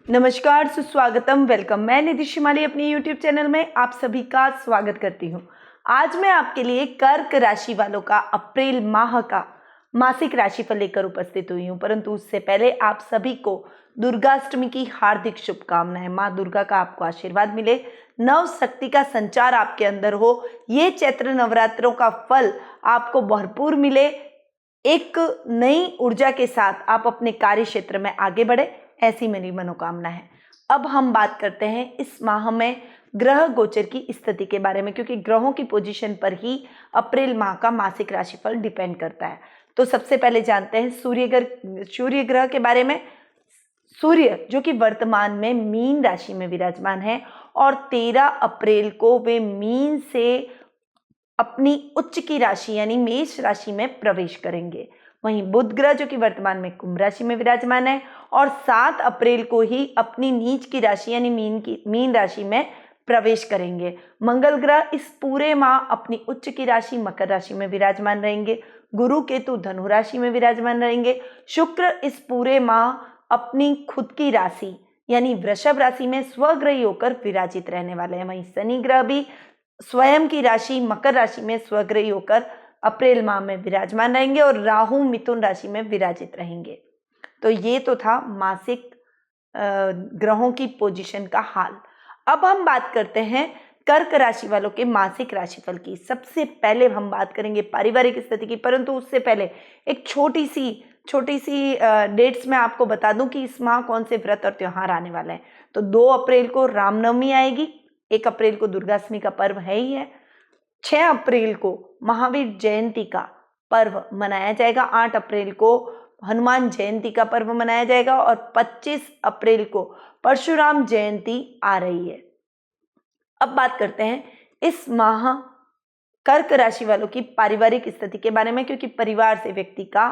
नमस्कार, सुस्वागतम, वेलकम। मैं निधि शिमाली अपने YouTube चैनल में आप सभी का स्वागत करती हूँ। आज मैं आपके लिए कर्क राशि वालों का अप्रैल माह का मासिक राशिफल लेकर उपस्थित हुई हूँ। परंतु उससे पहले आप सभी को दुर्गाष्टमी की हार्दिक शुभकामनाएं। माँ दुर्गा का आपको आशीर्वाद मिले, नव शक्ति का संचार आपके अंदर हो, ये चैत्र नवरात्रों का फल आपको भरपूर मिले, एक नई ऊर्जा के साथ आप अपने कार्य क्षेत्र में आगे बढ़े, ऐसी मेरी मनोकामना है। अब हम बात करते हैं इस माह में ग्रह गोचर की स्थिति के बारे में, क्योंकि ग्रहों की पोजीशन पर ही अप्रैल माह का मासिक राशिफल डिपेंड करता है। तो सबसे पहले जानते हैं सूर्य ग्रह के बारे में। सूर्य जो कि वर्तमान में मीन राशि में विराजमान है और 13 अप्रैल को वे मीन से अपनी उच्च की राशि यानी मेष राशि में प्रवेश करेंगे। वहीं बुध ग्रह जो कि वर्तमान में कुंभ राशि में विराजमान है और 7 अप्रैल को ही अपनी नीच की राशि यानी मीन राशि में प्रवेश करेंगे। मंगल ग्रह इस पूरे माह अपनी उच्च की राशि मकर राशि में विराजमान रहेंगे। गुरु केतु धनु राशि में विराजमान रहेंगे। शुक्र इस पूरे माह अपनी खुद की राशि यानी वृषभ राशि में स्वग्रही होकर विराजित रहने वाले हैं। वहीं शनि ग्रह भी स्वयं की राशि मकर राशि में स्वग्रही होकर अप्रैल माह में विराजमान रहेंगे और राहु मिथुन राशि में विराजित रहेंगे। तो ये तो था मासिक ग्रहों की पोजीशन का हाल। अब हम बात करते हैं कर्क राशि वालों के मासिक राशिफल की। सबसे पहले हम बात करेंगे पारिवारिक स्थिति की, परंतु उससे पहले एक छोटी सी डेट्स में आपको बता दूं कि इस माह कौन से व्रत और त्योहार आने वाले हैं। तो 2 अप्रैल को रामनवमी आएगी, 1 अप्रैल को दुर्गाष्टमी का पर्व है ही है, 6 अप्रैल को महावीर जयंती का पर्व मनाया जाएगा, 8 अप्रैल को हनुमान जयंती का पर्व मनाया जाएगा और 25 अप्रैल को परशुराम जयंती आ रही है। अब बात करते हैं इस माह कर्क राशि वालों की पारिवारिक स्थिति के बारे में, क्योंकि परिवार से व्यक्ति का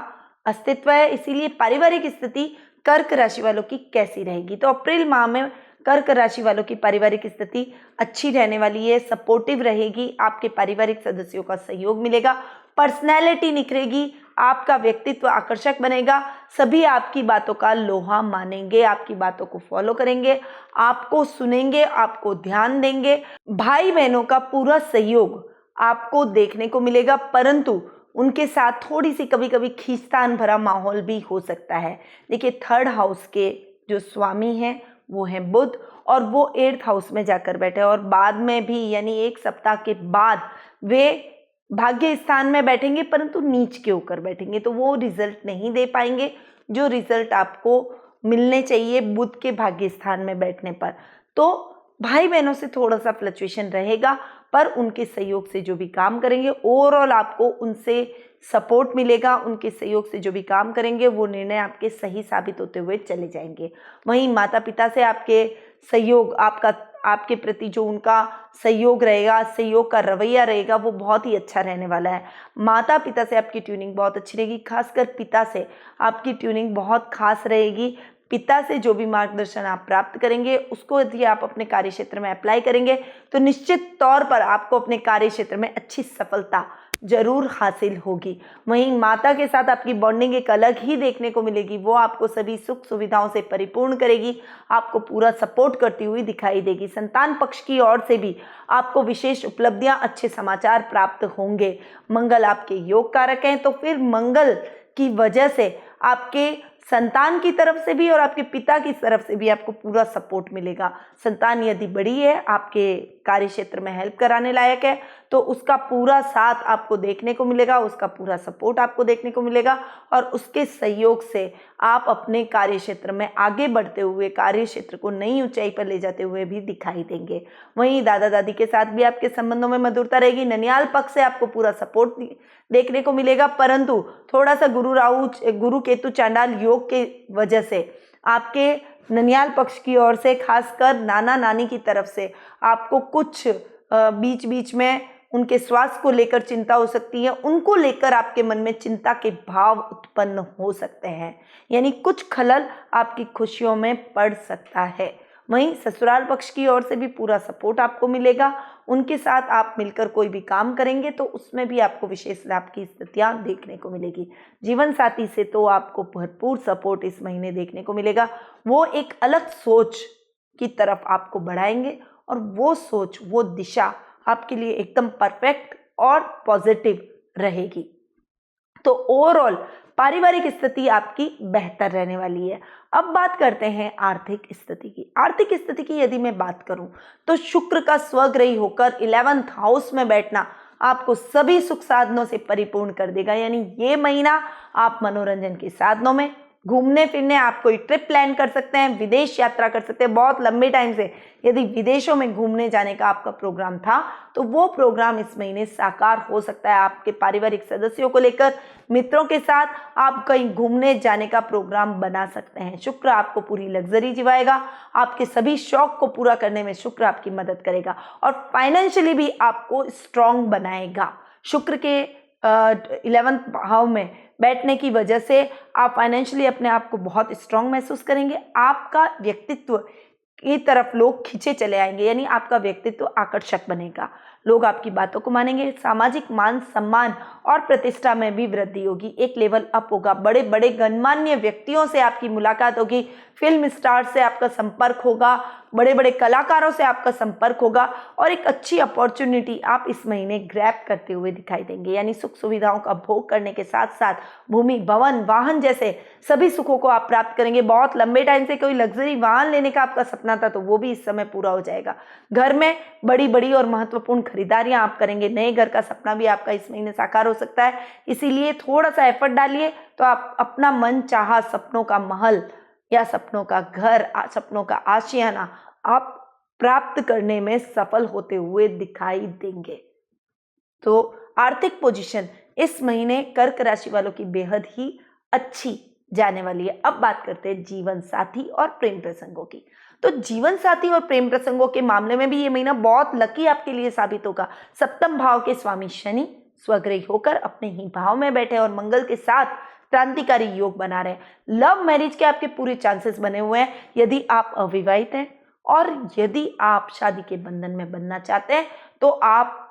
अस्तित्व है, इसीलिए पारिवारिक स्थिति कर्क राशि वालों की कैसी रहेगी। तो अप्रैल माह में कर्क राशि वालों की पारिवारिक स्थिति अच्छी रहने वाली है, सपोर्टिव रहेगी, आपके पारिवारिक सदस्यों का सहयोग मिलेगा, पर्सनैलिटी निखरेगी, आपका व्यक्तित्व आकर्षक बनेगा, सभी आपकी बातों का लोहा मानेंगे, आपकी बातों को फॉलो करेंगे, आपको सुनेंगे, आपको ध्यान देंगे। भाई बहनों का पूरा सहयोग आपको देखने को मिलेगा, परंतु उनके साथ थोड़ी सी कभी कभी खींचतान भरा माहौल भी हो सकता है। देखिए, 3rd हाउस के जो स्वामी हैं वो हैं बुध और वो 8th हाउस में जाकर बैठे और बाद में भी यानी 1 सप्ताह के बाद वे भाग्य स्थान में बैठेंगे, परंतु नीच के होकर बैठेंगे, तो वो रिजल्ट नहीं दे पाएंगे जो रिजल्ट आपको मिलने चाहिए बुध के भाग्य स्थान में बैठने पर। तो भाई बहनों से थोड़ा सा फ्लक्चुएशन रहेगा, पर उनके सहयोग से जो भी काम करेंगे ओवरऑल आपको उनसे सपोर्ट मिलेगा, उनके सहयोग से जो भी काम करेंगे वो निर्णय आपके सही साबित होते हुए चले जाएंगे। वहीं माता पिता से आपके सहयोग आपके प्रति जो उनका सहयोग रहेगा, सहयोग का रवैया रहेगा, वो बहुत ही अच्छा रहने वाला है। माता पिता से आपकी ट्यूनिंग बहुत अच्छी रहेगी, खासकर पिता से आपकी ट्यूनिंग बहुत खास रहेगी। पिता से जो भी मार्गदर्शन आप प्राप्त करेंगे उसको यदि आप अपने कार्य क्षेत्र में अप्लाई करेंगे तो निश्चित तौर पर आपको अपने कार्य क्षेत्र में अच्छी सफलता जरूर हासिल होगी। वहीं माता के साथ आपकी बॉन्डिंग एक अलग ही देखने को मिलेगी, वो आपको सभी सुख सुविधाओं से परिपूर्ण करेगी, आपको पूरा सपोर्ट करती हुई दिखाई देगी। संतान पक्ष की ओर से भी आपको विशेष उपलब्धियां, अच्छे समाचार प्राप्त होंगे। मंगल आपके योग कारक हैं, तो फिर मंगल की वजह से आपके संतान की तरफ से भी और आपके पिता की तरफ से भी आपको पूरा सपोर्ट मिलेगा। संतान यदि बड़ी है, आपके कार्य क्षेत्र में हेल्प कराने लायक है, तो उसका पूरा साथ आपको देखने को मिलेगा, उसका पूरा सपोर्ट आपको देखने को मिलेगा और उसके सहयोग से आप अपने कार्य क्षेत्र में आगे बढ़ते हुए कार्य क्षेत्र को नई ऊंचाई पर ले जाते हुए भी दिखाई देंगे। वहीं दादा दादी के साथ भी आपके संबंधों में मधुरता रहेगी। ननियाल पक्ष से आपको पूरा सपोर्ट देखने को मिलेगा, परंतु थोड़ा सा गुरु केतु चांडाल योग के वजह से आपके ननियाल पक्ष की ओर से, खासकर नाना नानी की तरफ से आपको कुछ बीच बीच में उनके स्वास्थ्य को लेकर चिंता हो सकती है, उनको लेकर आपके मन में चिंता के भाव उत्पन्न हो सकते हैं, यानी कुछ खलल आपकी खुशियों में पड़ सकता है। वहीं ससुराल पक्ष की ओर से भी पूरा सपोर्ट आपको मिलेगा। उनके साथ आप मिलकर कोई भी काम करेंगे तो उसमें भी आपको विशेष लाभ की स्थितियां देखने को मिलेगी। जीवन साथी से तो आपको भरपूर सपोर्ट इस महीने देखने को मिलेगा। वो एक अलग सोच की तरफ आपको बढ़ाएंगे और वो सोच, वो दिशा आपके लिए एकदम परफेक्ट और पॉजिटिव रहेगी। तो ओवरऑल पारिवारिक स्थिति आपकी बेहतर रहने वाली है। अब बात करते हैं आर्थिक स्थिति की। आर्थिक स्थिति की यदि मैं बात करूं तो शुक्र का स्वग्रही होकर 11th हाउस में बैठना आपको सभी सुख साधनों से परिपूर्ण कर देगा। यानी ये महीना आप मनोरंजन के साधनों में, घूमने फिरने, आप कोई ट्रिप प्लान कर सकते हैं, विदेश यात्रा कर सकते हैं। बहुत लंबे टाइम से यदि विदेशों में घूमने जाने का आपका प्रोग्राम था तो वो प्रोग्राम इस महीने साकार हो सकता है। आपके पारिवारिक सदस्यों को लेकर, मित्रों के साथ आप कहीं घूमने जाने का प्रोग्राम बना सकते हैं। शुक्र आपको पूरी लग्जरी जिवाएगा, आपके सभी शौक को पूरा करने में शुक्र आपकी मदद करेगा और फाइनेंशियली भी आपको स्ट्रांग बनाएगा। शुक्र के 11th भाव में बैठने की वजह से आप फाइनेंशियली अपने आप को बहुत स्ट्रांग महसूस करेंगे। आपका व्यक्तित्व की तरफ लोग खींचे चले आएंगे, यानी आपका व्यक्तित्व आकर्षक बनेगा। लोग आपकी बातों को मानेंगे। सामाजिक मान सम्मान और प्रतिष्ठा में भी वृद्धि होगी, एक लेवल अप होगा। बड़े बड़े गणमान्य व्यक्तियों से आपकी मुलाकात होगी, फिल्म स्टार से आपका संपर्क होगा, बड़े बड़े कलाकारों से आपका संपर्क होगा और एक अच्छी अपॉर्चुनिटी आप इस महीने ग्रैब करते हुए दिखाई देंगे। यानी सुख सुविधाओं का भोग करने के साथ साथ भूमि, भवन, वाहन जैसे सभी सुखों को आप प्राप्त करेंगे। बहुत लंबे टाइम से कोई लग्जरी वाहन लेने का आपका सपना था तो वो भी इस समय पूरा हो जाएगा। घर में बड़ी बड़ी और महत्वपूर्ण खरीदारियां आप करेंगे। नए घर का सपना भी आपका इस महीने साकार हो सकता है, इसीलिए थोड़ा सा एफर्ट डालिए तो आप अपना मन चाहा सपनों का महल या सपनों का घर, सपनों का आशियाना आप प्राप्त करने में सफल होते हुए दिखाई देंगे। तो आर्थिक पोजीशन इस महीने कर्क राशि वालों की बेहद ही अच्छी जाने वाली है। अब बात करते हैं जीवन साथी और प्रेम प्रसंगों की। तो जीवन साथी और प्रेम प्रसंगों के मामले में भी ये महीना बहुत लकी आपके लिए साबित होगा। सप्तम भाव के स्वामी शनि स्वग्रही होकर अपने ही भाव में बैठे और मंगल के साथ क्रांतिकारी योग बना रहे। लव मैरिज के आपके पूरे चांसेस बने हुए हैं यदि आप अविवाहित हैं, और यदि आप शादी के बंधन में बनना चाहते हैं तो आप,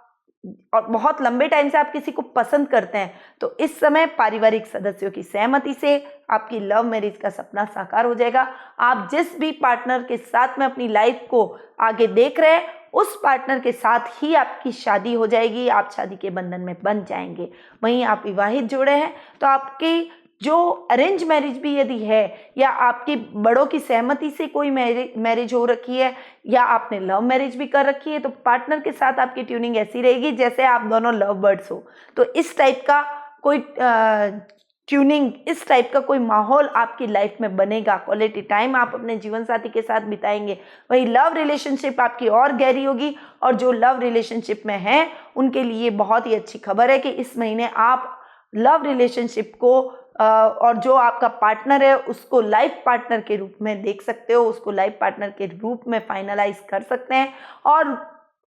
और बहुत लंबे टाइम से आप किसी को पसंद करते हैं तो इस समय पारिवारिक सदस्यों की सहमति से आपकी लव मैरिज का सपना साकार हो जाएगा। आप जिस भी पार्टनर के साथ में अपनी लाइफ को आगे देख रहे हैं उस पार्टनर के साथ ही आपकी शादी हो जाएगी, आप शादी के बंधन में बंध जाएंगे। वहीं आप विवाहित जोड़े हैं तो आपकी जो अरेंज मैरिज भी यदि है या आपकी बड़ों की सहमति से कोई मैरिज हो रखी है या आपने लव मैरिज भी कर रखी है तो पार्टनर के साथ आपकी ट्यूनिंग ऐसी रहेगी जैसे आप दोनों लव बर्ड्स हो। तो इस टाइप का कोई ट्यूनिंग, इस टाइप का कोई माहौल आपकी लाइफ में बनेगा। क्वालिटी टाइम आप अपने जीवन साथी के साथ बिताएंगे। वही लव रिलेशनशिप आपकी और गहरी होगी और जो लव रिलेशनशिप में हैं उनके लिए बहुत ही अच्छी खबर है कि इस महीने आप लव रिलेशनशिप को और जो आपका पार्टनर है उसको लाइफ पार्टनर के रूप में देख सकते हो, उसको लाइफ पार्टनर के रूप में फाइनलाइज कर सकते हैं और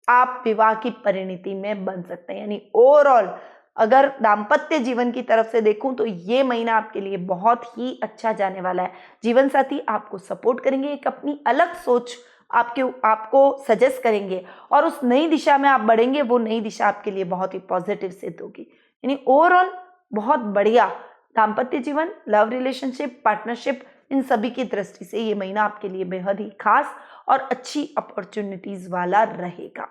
आप विवाह की परिणति में बन सकते हैं। यानी ओवरऑल अगर दाम्पत्य जीवन की तरफ से देखूं तो ये महीना आपके लिए बहुत ही अच्छा जाने वाला है। जीवन साथी आपको सपोर्ट करेंगे, एक अपनी अलग सोच आपको सजेस्ट करेंगे और उस नई दिशा में आप बढ़ेंगे। वो नई दिशा आपके लिए बहुत ही पॉजिटिव सिद्ध होगी। यानी ओवरऑल बहुत बढ़िया दाम्पत्य जीवन, लव रिलेशनशिप, पार्टनरशिप, इन सभी की दृष्टि से ये महीना आपके लिए बेहद ही खास और अच्छी अपॉर्चुनिटीज वाला रहेगा।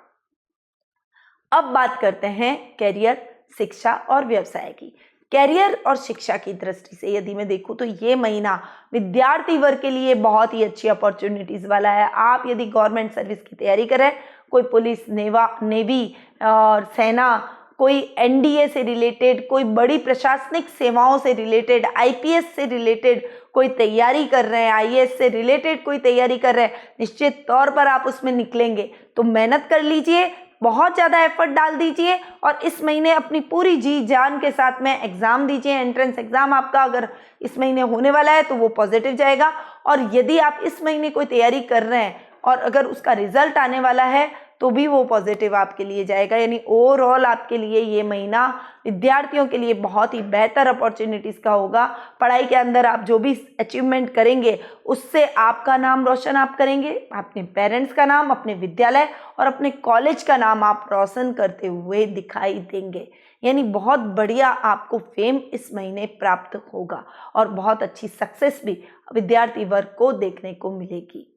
अब बात करते हैं कैरियर, शिक्षा और व्यवसाय की। कैरियर और शिक्षा की दृष्टि से यदि मैं देखूं तो ये महीना विद्यार्थी वर्ग के लिए बहुत ही अच्छी अपॉर्चुनिटीज वाला है। आप यदि गवर्नमेंट सर्विस की तैयारी करें, कोई पुलिस, नेवी और सेना, कोई एनडीए से रिलेटेड, कोई बड़ी प्रशासनिक सेवाओं से रिलेटेड, आईपीएस से रिलेटेड कोई तैयारी कर रहे हैं, आईएएस से रिलेटेड कोई तैयारी कर रहे हैं, निश्चित तौर पर आप उसमें निकलेंगे। तो मेहनत कर लीजिए, बहुत ज़्यादा एफर्ट डाल दीजिए और इस महीने अपनी पूरी जी जान के साथ में एग्ज़ाम दीजिए। एंट्रेंस एग्ज़ाम आपका अगर इस महीने होने वाला है तो वो पॉजिटिव जाएगा। और यदि आप इस महीने कोई तैयारी कर रहे हैं और अगर उसका रिजल्ट आने वाला है तो भी वो पॉजिटिव आपके लिए जाएगा। यानी ओवरऑल आपके लिए ये महीना विद्यार्थियों के लिए बहुत ही बेहतर अपॉर्चुनिटीज़ का होगा। पढ़ाई के अंदर आप जो भी अचीवमेंट करेंगे उससे आपका नाम रोशन आप करेंगे, अपने पेरेंट्स का नाम, अपने विद्यालय और अपने कॉलेज का नाम आप रोशन करते हुए दिखाई देंगे। यानी बहुत बढ़िया आपको फेम इस महीने प्राप्त होगा और बहुत अच्छी सक्सेस भी विद्यार्थी वर्ग को देखने को मिलेगी।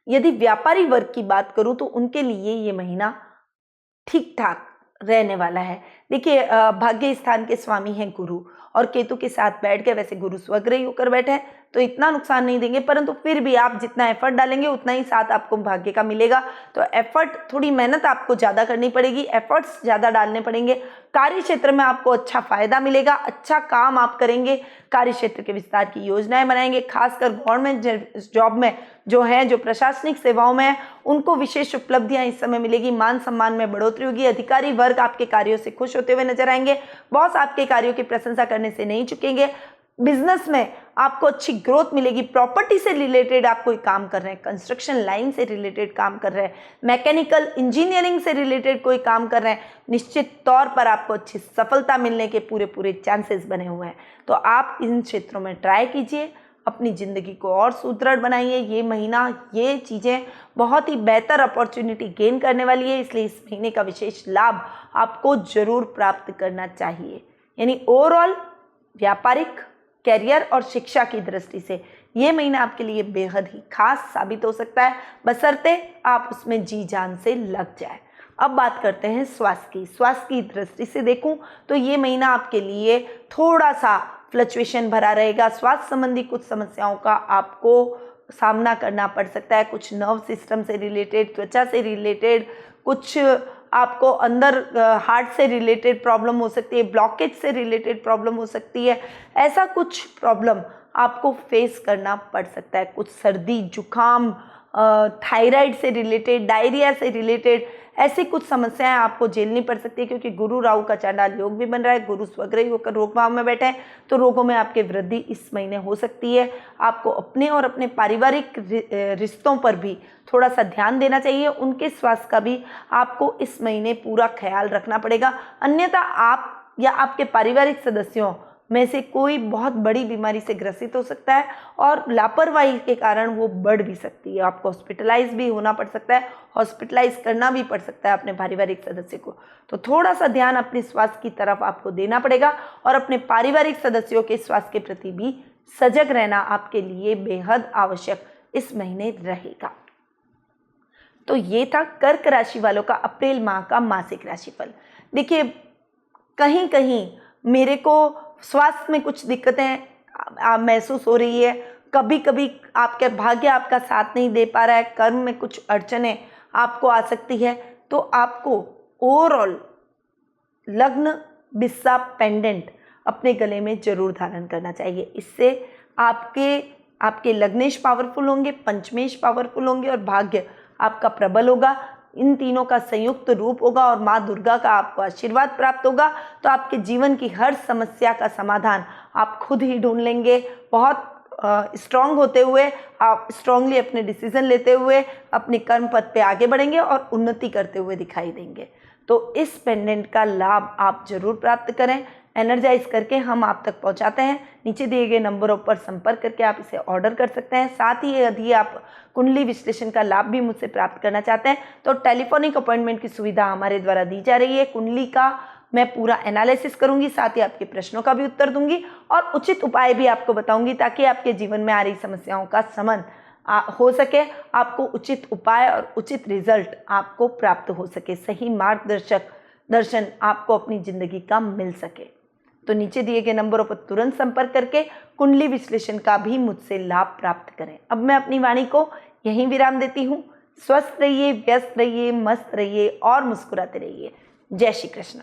यदि व्यापारी वर्ग की बात करूं तो उनके लिए ये महीना ठीक ठाक रहने वाला है। देखिए, भाग्य स्थान के स्वामी हैं गुरु और केतु के साथ बैठ के, वैसे गुरु स्वग्रही होकर बैठे हैं तो इतना नुकसान नहीं देंगे, परंतु फिर भी आप जितना एफर्ट डालेंगे उतना ही साथ आपको भाग्य का मिलेगा। तो एफर्ट, थोड़ी मेहनत आपको ज़्यादा करनी पड़ेगी, एफर्ट्स ज़्यादा डालने पड़ेंगे। कार्य क्षेत्र में आपको अच्छा फायदा मिलेगा, अच्छा काम आप करेंगे, कार्य क्षेत्र के विस्तार की योजनाएं बनाएंगे। खासकर गवर्नमेंट जॉब में जो है, जो प्रशासनिक सेवाओं में है, उनको विशेष उपलब्धियां इस समय मिलेगी। मान सम्मान में बढ़ोतरी होगी। अधिकारी वर्ग आपके कार्यों से खुश होते हुए नजर आएंगे। बॉस आपके कार्यों की प्रशंसा करने से नहीं चुकेंगे। बिजनेस में आपको अच्छी ग्रोथ मिलेगी। प्रॉपर्टी से रिलेटेड आप कोई काम कर रहे हैं, कंस्ट्रक्शन लाइन से रिलेटेड काम कर रहे हैं, मैकेनिकल इंजीनियरिंग से रिलेटेड कोई काम कर रहे हैं, निश्चित तौर पर आपको अच्छी सफलता मिलने के पूरे चांसेस बने हुए हैं। तो आप इन क्षेत्रों में ट्राई कीजिए, अपनी ज़िंदगी को और सुदृढ़ बनाइए। ये महीना ये चीज़ें बहुत ही बेहतर अपॉर्चुनिटी गेन करने वाली है, इसलिए इस महीने का विशेष लाभ आपको जरूर प्राप्त करना चाहिए। यानी ओवरऑल व्यापारिक, कैरियर और शिक्षा की दृष्टि से ये महीना आपके लिए बेहद ही खास साबित हो सकता है, बशर्ते आप उसमें जी जान से लग जाए। अब बात करते हैं स्वास्थ्य की दृष्टि से देखूं तो ये महीना आपके लिए थोड़ा सा फ्लक्चुएशन भरा रहेगा। स्वास्थ्य संबंधी कुछ समस्याओं का आपको सामना करना पड़ सकता है। कुछ नर्व सिस्टम से रिलेटेड, त्वचा से रिलेटेड, कुछ आपको अंदर हार्ट से रिलेटेड प्रॉब्लम हो सकती है, ब्लॉकेज से रिलेटेड प्रॉब्लम हो सकती है। ऐसा कुछ प्रॉब्लम आपको फेस करना पड़ सकता है। कुछ सर्दी, जुकाम, थायराइड से रिलेटेड, डायरिया से रिलेटेड ऐसी कुछ समस्याएं आपको झेलनी पड़ सकती है, क्योंकि गुरु राहु का चांडाल योग भी बन रहा है। गुरु स्वग्रही होकर रोग भाव में बैठे हैं, तो रोगों में आपके वृद्धि इस महीने हो सकती है। आपको अपने और अपने पारिवारिक रिश्तों पर भी थोड़ा सा ध्यान देना चाहिए। उनके स्वास्थ्य का भी आपको इस महीने पूरा ख्याल रखना पड़ेगा, अन्यथा आप या आपके पारिवारिक सदस्यों में से कोई बहुत बड़ी बीमारी से ग्रसित हो सकता है और लापरवाही के कारण वो बढ़ भी सकती है। आपको हॉस्पिटलाइज भी होना पड़ सकता है, हॉस्पिटलाइज करना भी पड़ सकता है अपने पारिवारिक सदस्य को। तो थोड़ा सा ध्यान अपने स्वास्थ्य की तरफ आपको देना पड़ेगा और अपने पारिवारिक सदस्यों के स्वास्थ्य के प्रति भी सजग रहना आपके लिए बेहद आवश्यक इस महीने रहेगा। तो ये था कर्क राशि वालों का अप्रैल माह का मासिक राशिफल। देखिए, कहीं कहीं मेरे को स्वास्थ्य में कुछ दिक्कतें महसूस हो रही है, कभी कभी आपके भाग्य आपका साथ नहीं दे पा रहा है, कर्म में कुछ अड़चनें आपको आ सकती है, तो आपको ओवरऑल लग्न बिस्सा पेंडेंट अपने गले में जरूर धारण करना चाहिए। इससे आपके लग्नेश पावरफुल होंगे, पंचमेश पावरफुल होंगे और भाग्य आपका प्रबल होगा। इन तीनों का संयुक्त रूप होगा और माँ दुर्गा का आपको आशीर्वाद प्राप्त होगा, तो आपके जीवन की हर समस्या का समाधान आप खुद ही ढूंढ लेंगे। बहुत स्ट्रांग होते हुए आप स्ट्रांगली अपने डिसीजन लेते हुए अपने कर्म पथ पे आगे बढ़ेंगे और उन्नति करते हुए दिखाई देंगे। तो इस पेंडेंट का लाभ आप जरूर प्राप्त करें। एनर्जाइज करके हम आप तक पहुंचाते हैं। नीचे दिए गए नंबरों पर संपर्क करके आप इसे ऑर्डर कर सकते हैं। साथ ही यदि आप कुंडली विश्लेषण का लाभ भी मुझसे प्राप्त करना चाहते हैं तो टेलीफोनिक अपॉइंटमेंट की सुविधा हमारे द्वारा दी जा रही है। कुंडली का मैं पूरा एनालिसिस करूंगी, साथ ही आपके प्रश्नों का भी उत्तर दूंगी और उचित उपाय भी आपको बताऊंगी, ताकि आपके जीवन में आ रही समस्याओं का शमन हो सके, आपको उचित उपाय और उचित रिजल्ट आपको प्राप्त हो सके, सही दर्शन आपको अपनी जिंदगी का मिल सके। तो नीचे दिए गए नंबरों पर तुरंत संपर्क करके कुंडली विश्लेषण का भी मुझसे लाभ प्राप्त करें। अब मैं अपनी वाणी को यहीं विराम देती हूँ। स्वस्थ रहिए, व्यस्त रहिए, मस्त रहिए और मुस्कुराते रहिए। जय श्री कृष्ण।